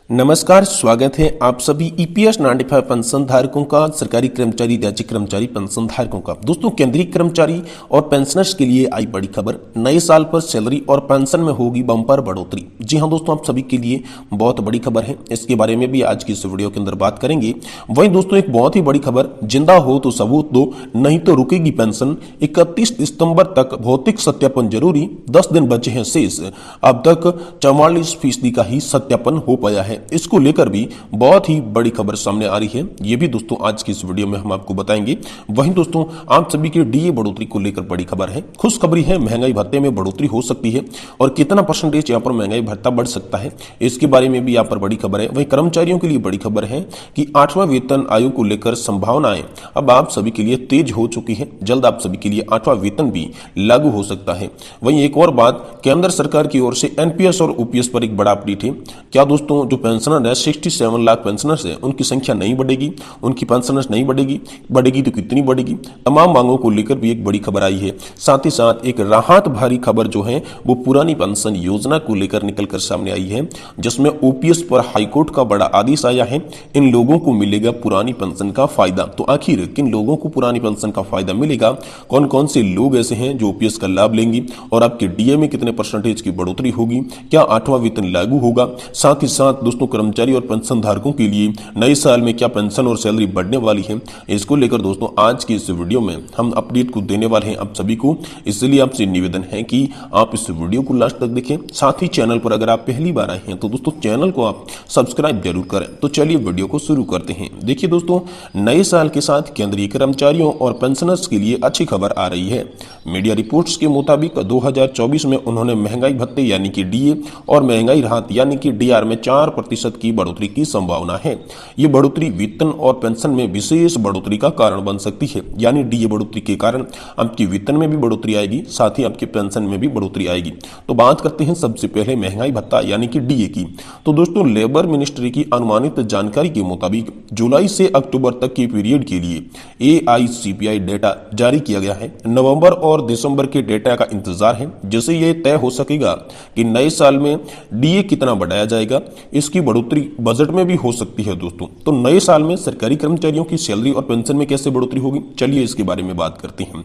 नमस्कार, स्वागत है आप सभी ईपीएस 95 पेंशन धारकों का, सरकारी कर्मचारी, राज्य कर्मचारी पेंशन धारकों का। दोस्तों, केंद्रीय कर्मचारी और पेंशनर्स के लिए आई बड़ी खबर। नए साल पर सैलरी और पेंशन में होगी बम्पर बढ़ोतरी। जी हां दोस्तों, आप सभी के लिए बहुत बड़ी खबर है। इसके बारे में भी आज की इस वीडियो के अंदर बात करेंगे। वहीं दोस्तों, एक बहुत ही बड़ी खबर, जिंदा हो तो सबूत दो, नहीं तो रुकेगी पेंशन। 31 सितंबर तक भौतिक सत्यापन जरूरी, 10 दिन बचे हैं शेष। अब तक 44% का ही सत्यापन हो पाया है। इसको लेकर भी बहुत ही बड़ी खबर सामने आ रही है। ये भी दोस्तों आज की इस वीडियो में हम आपको बताएंगे। वहीं दोस्तों, आप सभी के डीए बढ़ोतरी को लेकर बड़ी खबर है। खुशखबरी है, महंगाई भत्ते में बढ़ोतरी हो सकती है और कितना परसेंटेज यहाँ पर महंगाई भत्ता बढ़ सकता है, इसके बारे में भी यहाँ पर बड़ी खबर है। वहीं कर्मचारियों के लिए बड़ी खबर है कि 8वां वेतन आयोग को लेकर संभावनाएं अब आप सभी के लिए तेज हो चुकी है। जल्द आप सभी के लिए 8वां वेतन भी लागू हो सकता है। वहीं एक और बात, केंद्र सरकार की ओर से एनपीएस और ओपीएस पर एक बड़ा अपडेट है। क्या दोस्तों, जो पेंशनर है, 67 लाख पेंशनर्स है, उनकी संख्या नहीं बढ़ेगी, उनकी पेंशनर्स नहीं बढ़ेगी तो कितनी बढ़ेगी? तमाम मांगों को लेकर भी एक बड़ी खबर आई है। साथ ही साथ एक राहत भरी खबर जो है वो पुरानी पेंशन योजना को लेकर निकलकर सामने आई है, जिसमें ओपीएस पर हाईकोर्ट का बड़ा आदेश आया है। इन लोगों को मिलेगा पुरानी पेंशन का फायदा। तो आखिर किन लोगों को पुरानी पेंशन का फायदा मिलेगा? कौन कौन से लोग ऐसे हैं जो ओपीएस का लाभ लेंगे? और आपके डीए में कितने परसेंटेज की बढ़ोतरी होगी? क्या 8वां वेतन लागू होगा? साथ ही साथ दोस्तों, कर्मचारी और पेंशन धारकों के लिए नए साल में क्या पेंशन और सैलरी बढ़ने वाली है, इसको लेकर दोस्तों आज की इस वीडियो में हम अपडेट को देने वाले हैं आप सभी को। इसलिए आपसे निवेदन है कि आप इस वीडियो को लास्ट तक देखें। साथ ही चैनल पर अगर आप पहली बार आए हैं तो दोस्तों चैनल को आप सब्सक्राइब जरूर करें। तो चलिए वीडियो को शुरू करते हैं। देखिए दोस्तों, नए साल के साथ केंद्रीय कर्मचारियों और पेंशनर्स के लिए अच्छी खबर आ रही है। मीडिया रिपोर्ट्स के मुताबिक 2024 में उन्होंने महंगाई भत्ते यानी कि डीए और महंगाई राहत यानी कि डीआर में 4% की बढ़ोतरी की संभावना है। ये बढ़ोतरी वेतन और पेंशन में विशेष बढ़ोतरी का कारण बन सकती है। यानी डीए बढ़ोतरी के कारण आपकी वेतन में भी बढ़ोतरी आएगी, साथ ही आपके पेंशन में भी बढ़ोतरी आएगी। तो बात करते हैं सबसे पहले महंगाई भत्ता यानी कि डीए की। तो दोस्तों, लेबर मिनिस्ट्री की अनुमानित जानकारी के मुताबिक जुलाई से अक्टूबर तक के पीरियड के लिए एआईसीपीआई डेटा जारी किया गया है। नवंबर और दिसंबर के डेटा का इंतजार है, जिससे यह तय हो सकेगा कि नए साल में डीए कितना बढ़ाया जाएगा। इसकी बढ़ोतरी बजट में भी हो सकती है दोस्तों। तो नए साल में सरकारी कर्मचारियों की सैलरी और पेंशन में कैसे बढ़ोतरी होगी, चलिए इसके बारे में बात करते हैं।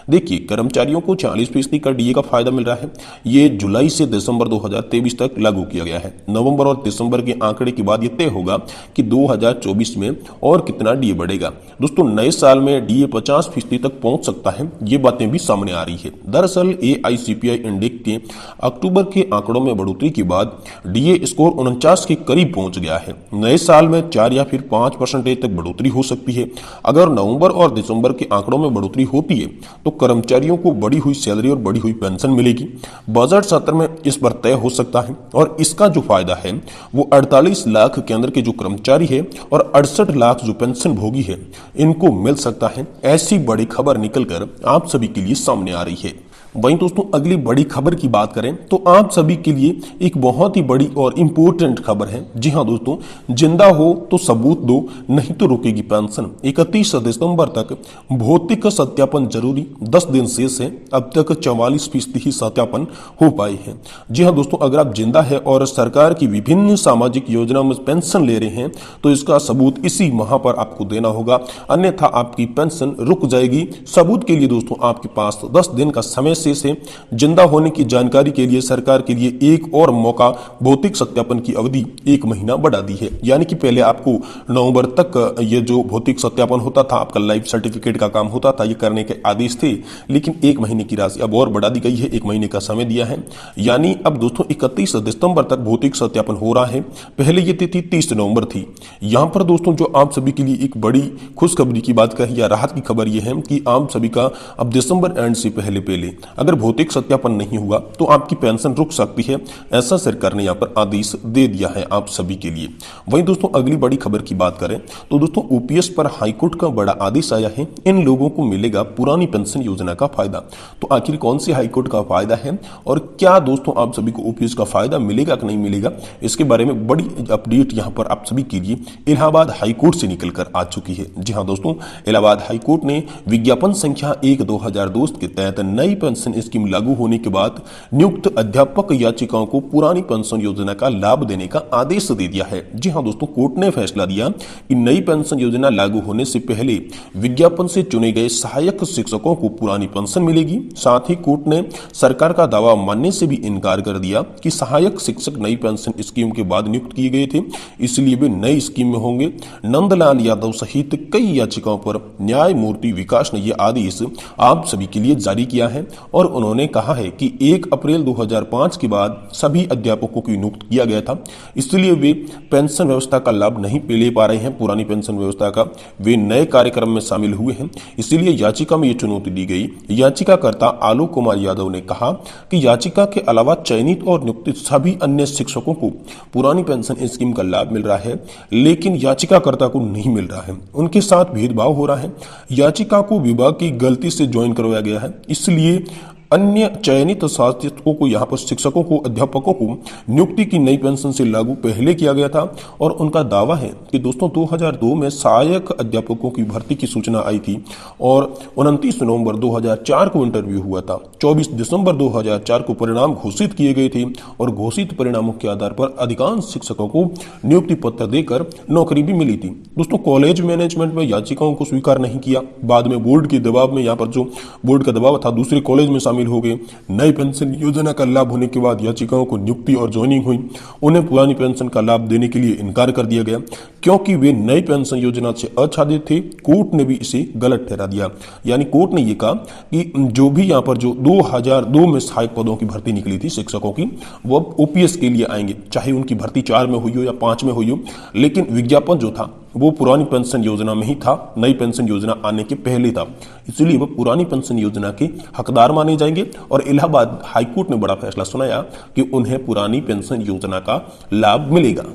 देखिए, कर्मचारियों को 40% का डीए का फायदा मिल रहा है। ये जुलाई से दिसंबर 2023 तक लागू किया गया है। नवंबर और दिसंबर के आंकड़े के बाद यह तय होगा कि 2024 में और कितना डीए बढ़ेगा। दोस्तों, नए साल में डीए 50% तक पहुंच सकता है। ये बातें भी सामने आ रही है। दरअसल एआईसीपीआई इंडेक्स के अक्टूबर के आंकड़ों में बढ़ोतरी के बाद डीए स्कोर 49 के करीब पहुंच गया है। नए साल में 4 या फिर 5% तक बढ़ोतरी हो सकती है। अगर नवंबर और दिसंबर के आंकड़ों में बढ़ोतरी होती है तो कर्मचारियों को बढ़ी हुई सैलरी और बढ़ी हुई पेंशन मिलेगी। बजट सत्र में इस पर तय हो सकता है और इसका जो फायदा है वो 48 लाख केंद्र के जो कर्मचारी है और 68 लाख जो पेंशन भोगी है, इनको मिल सकता है। ऐसी बड़ी खबर निकलकर आप सभी के लिए सामने आ रही है। वहीं दोस्तों, अगली बड़ी खबर की बात करें तो आप सभी के लिए एक बहुत ही बड़ी और इंपॉर्टेंट खबर है। जी हां दोस्तों, जिंदा हो तो सबूत दो, नहीं तो रुकेगी पेंशन। 31 दिसंबर तक भौतिक सत्यापन जरूरी, 10 दिन शेष है। अब तक 44% ही सत्यापन हो पाए हैं। जी हां दोस्तों, अगर आप जिंदा है और सरकार की विभिन्न सामाजिक योजनाओं में पेंशन ले रहे हैं तो इसका सबूत इसी माह पर आपको देना होगा, अन्यथा आपकी पेंशन रुक जाएगी। सबूत के लिए दोस्तों आपके पास 10 दिन का समय से जिंदा होने की जानकारी के लिए सरकार के लिए एक और मौका, भौतिक सत्यापन की अवधि 1 महीना बढ़ा दी है। यानी कि पहले आपको नवंबर तक ये जो भौतिक सत्यापन होता था, आपका लाइफ सर्टिफिकेट का काम होता था, ये करने के आदेश थे, लेकिन 1 महीने की राशि अब और बढ़ा दी गई है। 1 महीने का समय दिया है। यानी अब दोस्तों 31 दिसंबर तक भौतिक सत्यापन हो रहा है। पहले ये तिथि 30 नवंबर थी। यहां पर दोस्तों जो आप सभी के लिए एक बड़ी खुशखबरी की बात कही या राहत की खबर यह है कि आप सभी का अब दिसंबर एंड से पहले अगर भौतिक सत्यापन नहीं हुआ तो आपकी पेंशन रुक सकती है। ऐसा सरकार ने यहाँ पर आदेश दे दिया है आप सभी के लिए। वहीं दोस्तों, अगली बड़ी खबर की बात करें तो दोस्तों, ओपीएस पर हाईकोर्ट का बड़ा आदेश आया है। इन लोगों को मिलेगा पुरानी पेंशन योजना का फायदा। तो आखिर कौन सी हाईकोर्ट का फायदा है और क्या दोस्तों आप सभी को ओपीएस का फायदा मिलेगा कि नहीं मिलेगा, इसके बारे में बड़ी अपडेट यहाँ पर आप सभी के लिए इलाहाबाद हाईकोर्ट से निकलकर आ चुकी है। जी हाँ दोस्तों, इलाहाबाद हाईकोर्ट ने विज्ञापन संख्या 1/2002 के तहत नई पेंशन स्कीम लागू होने के बाद नियुक्त अध्यापक याचिकाओं को पुरानी पेंशन योजना का लाभ देने का आदेश दे दिया है। जी हां दोस्तों, कोर्ट ने फैसला दिया कि नई पेंशन योजना लागू होने से पहले विज्ञापन से चुने गए सहायक शिक्षकों को पुरानी पेंशन मिलेगी। साथ ही कोर्ट ने सरकार का दावा मानने से भी इनकार कर दिया कि सहायक शिक्षक नई पेंशन स्कीम के बाद नियुक्त किए गए थे, इसलिए वे नई स्कीम में होंगे। नंदलाल यादव सहित कई याचिकाओं पर न्यायमूर्ति विकास ने यह आदेश आप सभी के लिए जारी किया है और उन्होंने कहा है कि 1 अप्रैल 2005 के बाद सभी अध्यापकों की नियुक्त किया गया था, इसलिए वे पेंशन व्यवस्था का लाभ नहीं ले पा रहे हैं। पुरानी पेंशन व्यवस्था का वे नए कार्यक्रम में शामिल हुए हैं, इसलिए याचिका में यह चुनौती दी गई। याचिकाकर्ता आलोक कुमार यादव ने कहा कि याचिका के अलावा चयनित और नियुक्त सभी अन्य शिक्षकों को पुरानी पेंशन स्कीम का लाभ मिल रहा है, लेकिन याचिकाकर्ता को नहीं मिल रहा है। उनके साथ भेदभाव हो रहा है। याचिका को विभाग की गलती से ज्वाइन करवाया गया है, इसलिए अन्य चयनित शिक्षकों को यहाँ पर शिक्षकों को अध्यापकों को नियुक्ति की नई पेंशन से लागू पहले किया गया था। और उनका दावा है कि दोस्तों 2002 में सहायक अध्यापकों की भर्ती की सूचना आई थी और 29 नवंबर 2004 को इंटरव्यू हुआ था। 24 दिसंबर 2004 को परिणाम घोषित किए गए थे और घोषित परिणामों के आधार पर अधिकांश शिक्षकों को नियुक्ति पत्र देकर नौकरी भी मिली थी। दोस्तों कॉलेज मैनेजमेंट में याचिकाओं को स्वीकार नहीं किया। बाद में बोर्ड के दबाव में यहाँ पर जो बोर्ड का दबाव था दूसरे कॉलेज में हो गए। नई पेंशन योजना का लाभ होने के बाद याचिकाओं को नियुक्ति और ज्वाइनिंग हुई। उन्हें पुरानी पेंशन का लाभ देने के लिए इनकार कर दिया गया क्योंकि वे नई पेंशन योजना से आच्छादित थे। कोर्ट ने भी इसे गलत ठहरा दिया। यानी कोर्ट ने यह कहा कि जो भी यहां पर जो 2002 में सहायक पदों की भर्ती निकली थी शिक्षकों की, वो ओपीएस के लिए आएंगे, चाहे उनकी भर्ती 4 में हुई हो या 5 में हुई हो, लेकिन विज्ञापन जो था वो पुरानी पेंशन योजना में ही था, नई पेंशन योजना आने के पहले था, इसलिए वो पुरानी पेंशन योजना के हकदार माने जाएंगे। और इलाहाबाद हाईकोर्ट ने बड़ा फैसला सुनाया कि उन्हें पुरानी पेंशन योजना का लाभ मिलेगा।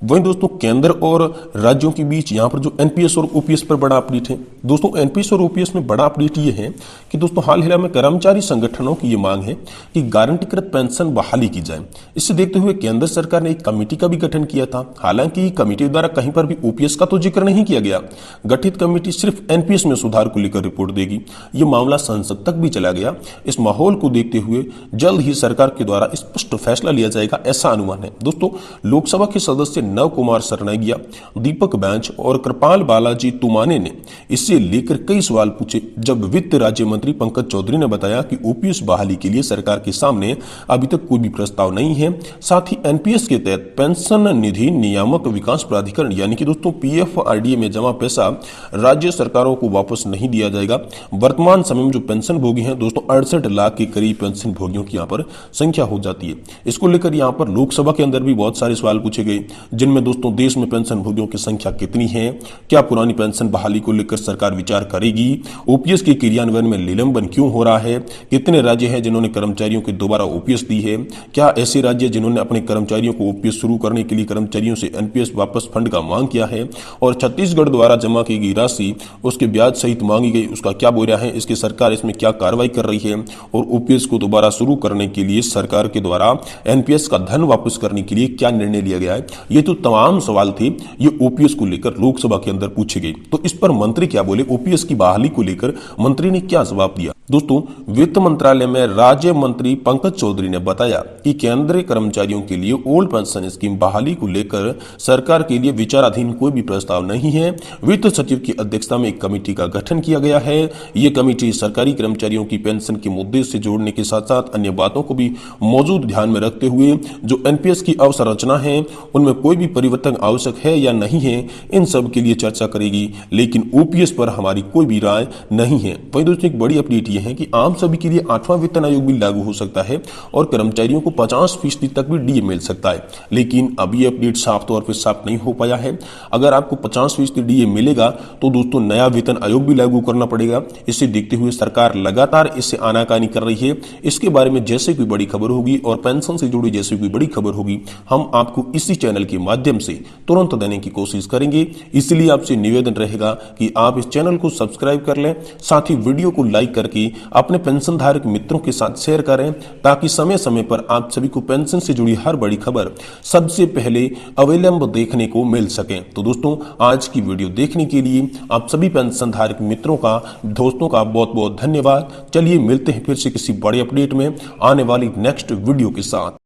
वहीं दोस्तों केंद्र और राज्यों के बीच यहाँ पर जो एनपीएस और ओपीएस पर बड़ा अपडेट है। दोस्तों एनपीएस और ओपीएस में बड़ा अपडेट ये है कि दोस्तों हाल ही में कर्मचारी संगठनों की ये मांग है कि गारंटीकृत पेंशन बहाली की जाए। इसे देखते हुए केंद्र सरकार ने एक कमेटी का भी गठन किया था। हालांकि कमेटी द्वारा कहीं पर भी ओपीएस का तो जिक्र नहीं किया गया। गठित कमेटी सिर्फ एनपीएस में सुधार को लेकर रिपोर्ट देगी। ये मामला संसद तक भी चला गया। इस माहौल को देखते हुए जल्द ही सरकार के द्वारा स्पष्ट फैसला लिया जाएगा, ऐसा अनुमान है। दोस्तों लोकसभा के सदस्य नव कुमार सरनाइगिया, दीपक बैंच और कृपाल बालाजी तुमाने ने इससे लेकर कई सवाल पूछे। जब वित्त राज्य मंत्री पंकज चौधरी ने बताया कि ओपीएस बहाली के लिए सरकार के सामने अभी तक कोई भी प्रस्ताव नहीं है। साथ ही एनपीएस के तहत पेंशन निधि नियामक विकास प्राधिकरण यानी कि दोस्तों पीएफआरडीए में जमा पैसा राज्य सरकारों को वापस नहीं दिया जाएगा। वर्तमान समय में जो पेंशन भोगी हैं दोस्तों 68 लाख के करीब पेंशन भोगियों की यहाँ पर संख्या हो जाती है। इसको लेकर यहाँ पर लोकसभा के अंदर भी बहुत सारे सवाल पूछे गए, जिनमें दोस्तों देश में पेंशन भोगियों की संख्या कितनी है, क्या पुरानी पेंशन बहाली को लेकर सरकार विचार करेगी, ओपीएस के क्रियान्वयन में निलंबन क्यों हो रहा है, कितने राज्य हैं जिन्होंने कर्मचारियों को दोबारा ओपीएस दी है, क्या ऐसे राज्य जिन्होंने अपने कर्मचारियों को ओपीएस शुरू करने के लिए कर्मचारियों से एनपीएस वापस फंड का मांग किया है, और छत्तीसगढ़ द्वारा जमा की गई राशि उसके ब्याज सहित मांगी गई उसका क्या बोरा है, इसकी सरकार इसमें क्या कार्रवाई कर रही है, और ओपीएस को दोबारा शुरू करने के लिए सरकार के द्वारा एनपीएस का धन वापस करने के लिए क्या निर्णय लिया गया है। ये तो तमाम सवाल थे, ये ओपीएस को लेकर लोकसभा के अंदर पूछे गए। तो इस पर मंत्री क्या बोले, ओपीएस की बहाली को लेकर मंत्री ने क्या जवाब दिया। दोस्तों वित्त मंत्रालय में राज्य मंत्री पंकज चौधरी ने बताया कि केंद्रीय कर्मचारियों के लिए ओल्ड पेंशन स्कीम बहाली को लेकर सरकार के लिए विचाराधीन कोई भी प्रस्ताव नहीं है। वित्त सचिव की अध्यक्षता में एक कमेटी का गठन किया गया है। ये कमेटी सरकारी कर्मचारियों की पेंशन के मुद्दे से जोड़ने के साथ साथ अन्य बातों को भी मौजूद ध्यान में रखते हुए जो एनपीएस की अवसंरचना है उनमें कोई भी परिवर्तन आवश्यक है या नहीं है, इन सब के लिए चर्चा करेगी। लेकिन ओपीएस पर हमारी कोई भी राय नहीं है। वही दोस्तों एक बड़ी अपडेट है कि आम सभी के लिए 8वां वेतन आयोग भी लागू हो सकता है और कर्मचारियों को 50% तक भी डीए मिल सकता है। लेकिन अभी अपडेट साफ तौर पर साफ नहीं हो पाया है। अगर आपको 50% डीए मिलेगा तो दोस्तों नया वेतन आयोग भी लागू करना पड़ेगा। इसे देखते हुए सरकार लगातार इससे आनाकानी कर रही है। इसके बारे में जैसे कोई बड़ी खबर होगी और पेंशन से जुड़ी जैसे कोई बड़ी खबर होगी हम आपको इसी चैनल के माध्यम से तुरंत देने की कोशिश करेंगे। इसलिए आपसे निवेदन रहेगा कि आप इस चैनल को सब्सक्राइब कर लें, साथ ही वीडियो को लाइक करके अपने पेंशन धारक मित्रों के साथ शेयर करें, ताकि समय समय पर आप सभी को पेंशन से जुड़ी हर बड़ी खबर सबसे पहले अवेलेबल देखने को मिल सके। तो दोस्तों, आज की वीडियो देखने के लिए आप सभी पेंशन धारक मित्रों का, दोस्तों का बहुत बहुत धन्यवाद। चलिए मिलते हैं फिर से किसी बड़े अपडेट में आने वाली नेक्स्ट वीडियो के साथ।